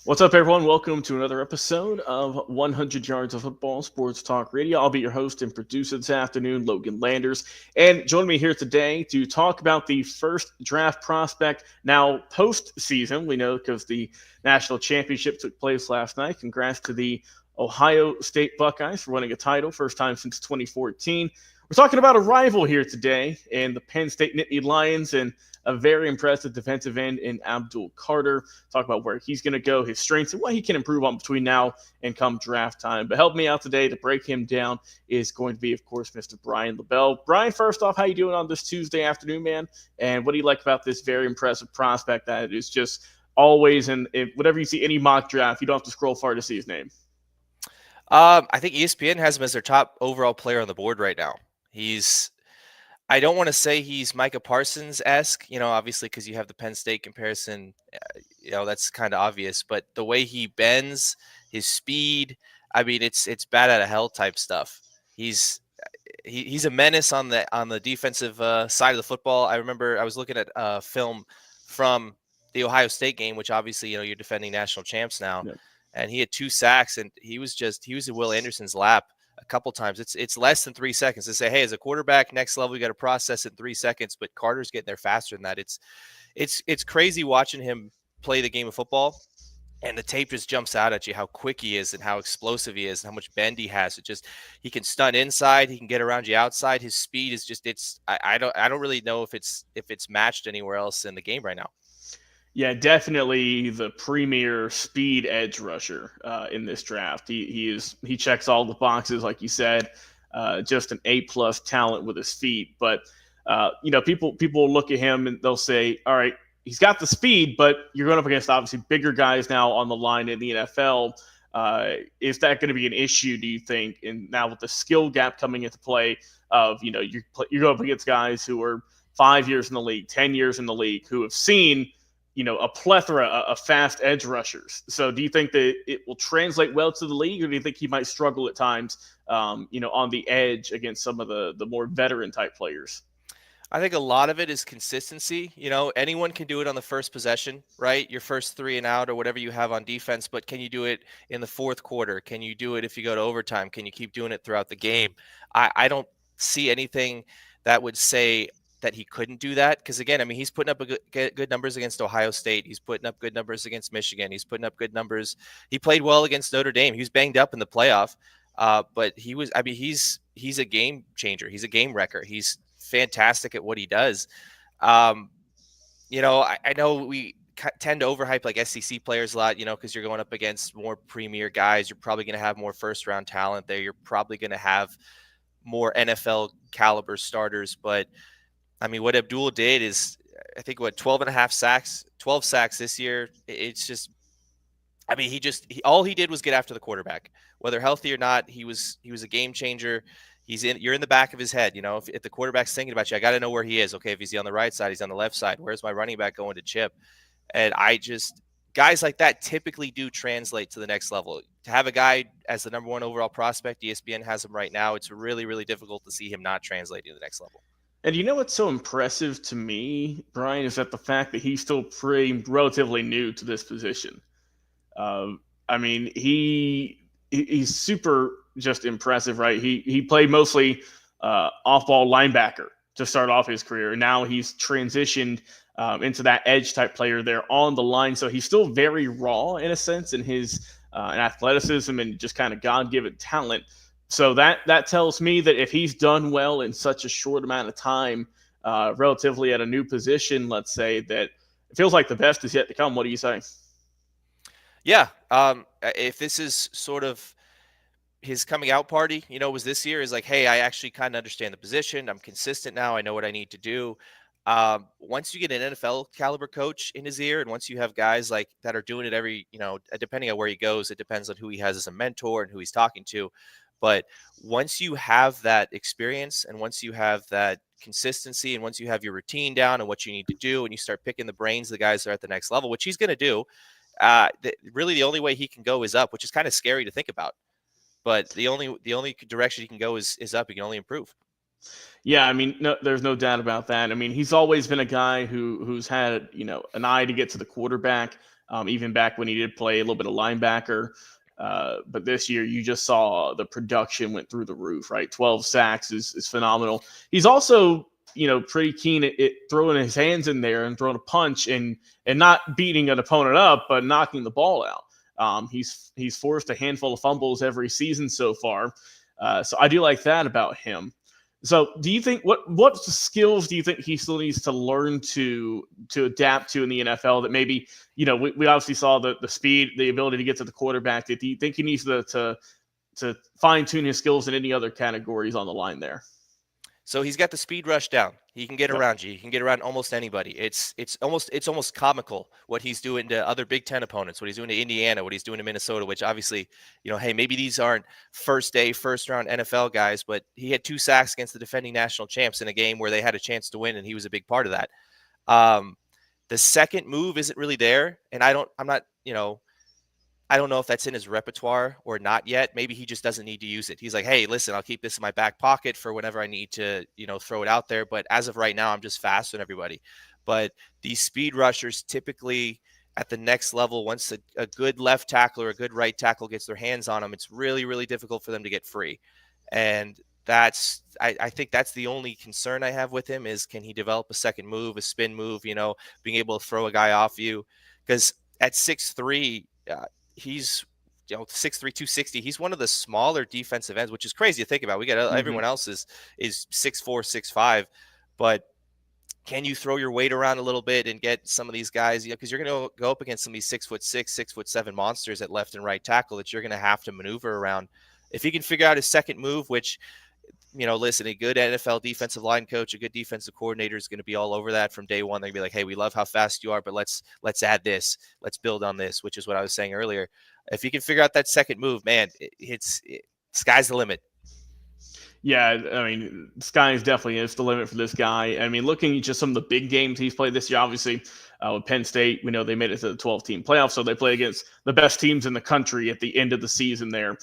What's up, everyone? Welcome to another episode of 100 Yards of Football Sports Talk Radio. I'll be your host and producer this afternoon, Logan Landers. And join me here today to talk about the first draft prospect now postseason. We know because the national championship took place last night. Congrats to the Ohio State Buckeyes for winning a title, first time since 2014. We're talking about a rival here today in the Penn State Nittany Lions and a very impressive defensive end in Abdul. Talk about where he's going to go, his strengths, and what he can improve on between now and come draft time. But help me out today to break him down is going to be, of course, Mr. Brian LaBelle. Brian, first off, how you doing on this Tuesday afternoon, man? And what do you like about this very impressive prospect that is just always whenever you see any mock draft, you don't have to scroll far to see his name? I think ESPN has him as their top overall player on the board right now. I don't want to say he's Micah Parsons-esque, obviously because you have the Penn State comparison, that's kind of obvious. But the way he bends, his speed, it's bad out of hell type stuff. He's a menace on the defensive side of the football. I remember I was looking at film from the Ohio State game, which obviously, you're defending national champs now. Yep. And he had 2 sacks, and he was in Will Anderson's lap a couple times. It's less than 3 seconds to say, hey, as a quarterback, next level, you got to process it in 3 seconds. But Carter's getting there faster than that. It's crazy watching him play the game of football, and the tape just jumps out at you how quick he is and how explosive he is and how much bend he has. He can stun inside, he can get around you outside. His speed is I don't really know if it's matched anywhere else in the game right now. Yeah, definitely the premier speed edge rusher in this draft. He checks all the boxes, like you said. Just an A+ talent with his feet. But people will look at him and they'll say, all right, he's got the speed, but you're going up against obviously bigger guys now on the line in the NFL. Is that going to be an issue, do you think? And now with the skill gap coming into play of, you go up against guys who are 5 years in the league, 10 years in the league, who have seen a plethora of fast edge rushers. So do you think that it will translate well to the league, or do you think he might struggle at times, on the edge against some of the more veteran type players? I think a lot of it is consistency. Anyone can do it on the first possession, right? Your first 3 and out or whatever you have on defense, but can you do it in the fourth quarter? Can you do it if you go to overtime? Can you keep doing it throughout the game? I don't see anything that would say that he couldn't do that. Because again, he's putting up good numbers against Ohio State. He's putting up good numbers against Michigan. He's putting up good numbers. He played well against Notre Dame. He was banged up in the playoff. But he's a game changer. He's a game wrecker. He's fantastic at what he does. I know we tend to overhype like SEC players a lot, because you're going up against more premier guys. You're probably going to have more first round talent there. You're probably going to have more NFL caliber starters. But what Abdul did is, I think, 12 sacks this year. It's just, all he did was get after the quarterback, whether healthy or not. He was a game changer. You're in the back of his head. If the quarterback's thinking about you, I got to know where he is. Okay, if he's on the right side, he's on the left side. Where's my running back going to chip? And guys like that typically do translate to the next level. To have a guy as the number 1 overall prospect, ESPN has him right now. It's really, really difficult to see him not translating to the next level. And what's so impressive to me, Brian, is that the fact that he's still relatively new to this position. He's super just impressive, right? He played mostly off-ball linebacker to start off his career. And now he's transitioned into that edge type player there on the line. So he's still very raw in a sense in his athleticism and just kind of God-given talent. So that tells me that if he's done well in such a short amount of time, relatively at a new position, let's say, that it feels like the best is yet to come. What do you say? Yeah. If this is sort of his coming out party, was this year, is like, hey, I actually kind of understand the position. I'm consistent now. I know what I need to do. Once you get an NFL caliber coach in his ear, and once you have guys like that are doing it every, depending on where he goes, it depends on who he has as a mentor and who he's talking to. But once you have that experience, and once you have that consistency, and once you have your routine down and what you need to do, and you start picking the brains of the guys that are at the next level, which he's going to do, really the only way he can go is up, which is kind of scary to think about. But the only direction he can go is up. He can only improve. Yeah, no, there's no doubt about that. He's always been a guy who's had, an eye to get to the quarterback. even back when he did play a little bit of linebacker. But this year, you just saw the production went through the roof, right? 12 sacks is phenomenal. He's also, pretty keen at throwing his hands in there and throwing a punch and not beating an opponent up, but knocking the ball out. He's forced a handful of fumbles every season so far. So I do like that about him. So do you think what skills do you think he still needs to learn to adapt to in the NFL that maybe, we obviously saw the speed, the ability to get to the quarterback. Do you think he needs to fine tune his skills in any other categories on the line there? So he's got the speed rush down. He can get Yep. around you. He can get around almost anybody. It's almost comical what he's doing to other Big Ten opponents, what he's doing to Indiana, what he's doing to Minnesota, which obviously, hey, maybe these aren't first round NFL guys, but he had 2 sacks against the defending national champs in a game where they had a chance to win, and he was a big part of that. The second move isn't really there, and I don't know if that's in his repertoire or not yet. Maybe he just doesn't need to use it. He's like, hey, listen, I'll keep this in my back pocket for whenever I need to, throw it out there. But as of right now, I'm just faster than everybody. But these speed rushers typically at the next level, once a good left tackle or a good right tackle gets their hands on them, it's really, really difficult for them to get free. And I think that's the only concern I have with him is, can he develop a second move, a spin move, being able to throw a guy off you? Because at 6'3", he's 6'3", 260. He's one of the smaller defensive ends, which is crazy to think about. We got everyone else is 6'4", 6'5", but can you throw your weight around a little bit and get some of these guys? Because you're going to go up against some of these 6'6", 6'7" monsters at left and right tackle that you're going to have to maneuver around. If he can figure out his second move, which, listen, a good NFL defensive line coach, a good defensive coordinator is going to be all over that from day one. They're going to be like, hey, we love how fast you are, but let's add this. Let's build on this, which is what I was saying earlier. If you can figure out that second move, man, sky's the limit. Yeah, I mean, sky is definitely is the limit for this guy. I mean, looking at just some of the big games he's played this year, obviously, with Penn State, we know they made it to the 12-team playoffs, so they play against the best teams in the country at the end of the season there.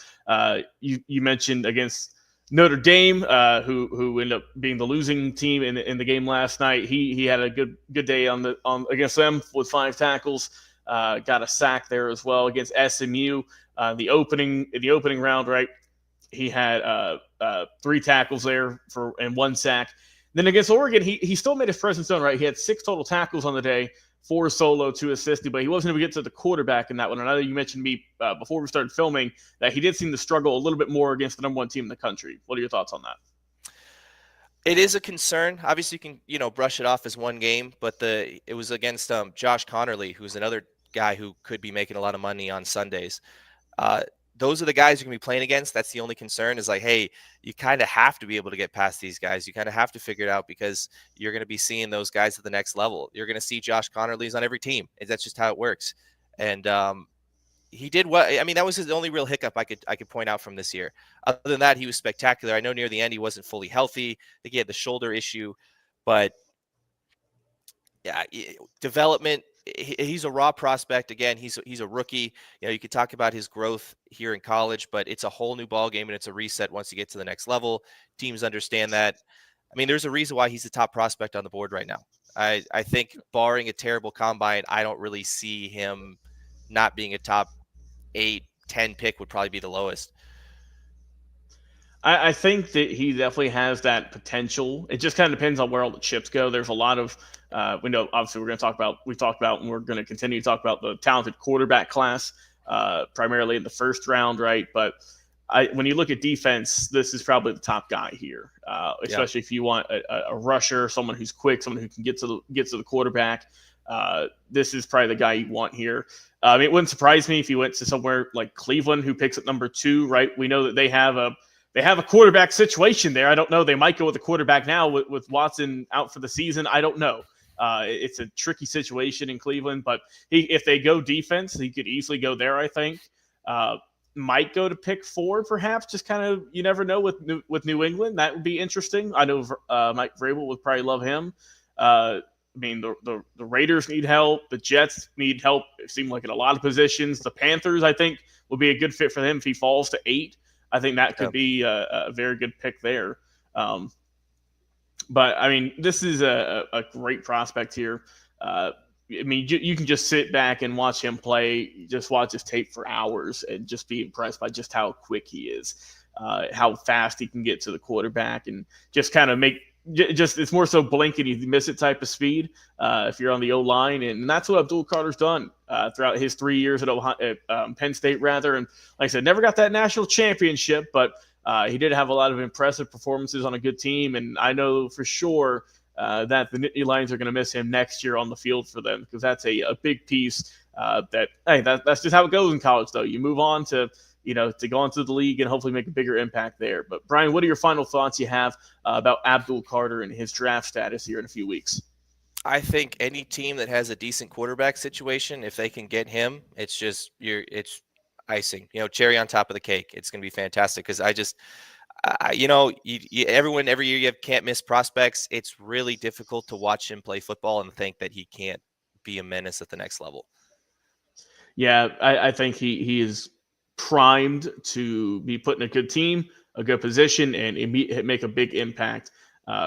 You mentioned against Notre Dame, who ended up being the losing team in the game last night. He had a good day on against them with 5 tackles. Got a sack there as well against SMU. The opening round, right? He had 3 tackles there and 1 sack. Then against Oregon, he still made his presence known, right? He had 6 total tackles on the day, 4 solo, 2 assisted, but he wasn't able to get to the quarterback in that one. And I know you mentioned me before we started filming that he did seem to struggle a little bit more against the number 1 team in the country. What are your thoughts on that? It is a concern. Obviously, you can brush it off as one game, but it was against Josh Connerly, who's another guy who could be making a lot of money on Sundays. Those are the guys you're going to be playing against. That's the only concern is like, hey, you kind of have to be able to get past these guys. You kind of have to figure it out because you're going to be seeing those guys at the next level. You're going to see Josh Connerly's on every team. That's just how it works. And he did what, I mean, that was his only real hiccup I could point out from this year. Other than that, he was spectacular. I know near the end, he wasn't fully healthy. I think he had the shoulder issue, but yeah, development. He's a raw prospect. Again, he's a rookie. You could talk about his growth here in college, but it's a whole new ball game and it's a reset once you get to the next level. Teams understand that. I mean, there's a reason why he's the top prospect on the board right now. I think barring a terrible combine, I don't really see him not being a top 8, 10 pick would probably be the lowest. I think that he definitely has that potential. It just kind of depends on where all the chips go. There's a lot of, we know, obviously, we've talked about, and we're going to continue to talk about the talented quarterback class, primarily in the first round, right? But when you look at defense, this is probably the top guy here, especially if you want a rusher, someone who's quick, someone who can get to the quarterback. This is probably the guy you want here. It wouldn't surprise me if he went to somewhere like Cleveland, who picks at number 2, right? We know that they have a quarterback situation there. I don't know. They might go with a quarterback now with Watson out for the season. I don't know. It's a tricky situation in Cleveland, but if they go defense, he could easily go there, I think. Might go to pick 4, perhaps. Just kind of, you never know with New England. That would be interesting. I know Mike Vrabel would probably love him. I mean, the Raiders need help. The Jets need help, it seemed like, in a lot of positions. The Panthers, I think, would be a good fit for him if he falls to 8. I think that could be a very good pick there. But, I mean, this is a great prospect here. I mean, you can just sit back and watch him play, just watch his tape for hours and just be impressed by just how quick he is, how fast he can get to the quarterback and just kind of make just it's more so blink and you miss it type of speed if you're on the O line, and that's what Abdul Carter's done throughout his 3 years at Penn State, rather. And like I said, never got that national championship, but he did have a lot of impressive performances on a good team, and I know for sure that the Nittany Lions are going to miss him next year on the field for them, because that's a big piece. That's just how it goes in college, though. You move on to go into the league and hopefully make a bigger impact there. But Brian, what are your final thoughts you have about Abdul Carter and his draft status here in a few weeks? I think any team that has a decent quarterback situation, if they can get him, it's icing, cherry on top of the cake. It's going to be fantastic, because everyone every year you have can't miss prospects. It's really difficult to watch him play football and think that he can't be a menace at the next level. Yeah, I think he is primed to be put in a good team, a good position, and make a big impact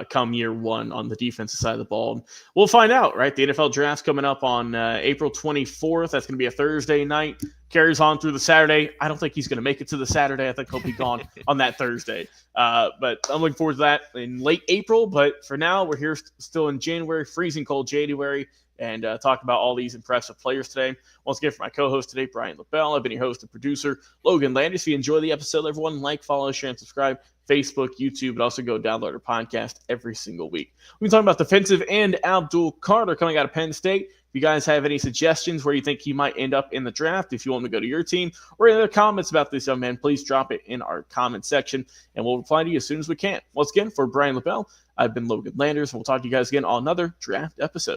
come year one on the defensive side of the ball. And we'll find out, right? The NFL draft's coming up on April 24th. That's going to be a Thursday night. Carries on through the Saturday. I don't think he's going to make it to the Saturday. I think he'll be gone on that Thursday. But I'm looking forward to that in late April. But for now, we're here still in January, freezing cold January, and talk about all these impressive players today. Once again, for my co-host today, Brian LaBelle, I've been your host and producer, Logan Landis. If you enjoy the episode, everyone, like, follow, share, and subscribe. Facebook, YouTube, but also go download our podcast every single week. We've been talking about defensive end Abdul Carter coming out of Penn State. If you guys have any suggestions where you think he might end up in the draft, if you want to go to your team, or any other comments about this young man, please drop it in our comment section, and we'll reply to you as soon as we can. Once again, for Brian LaBelle, I've been Logan Landers, and we'll talk to you guys again on another draft episode.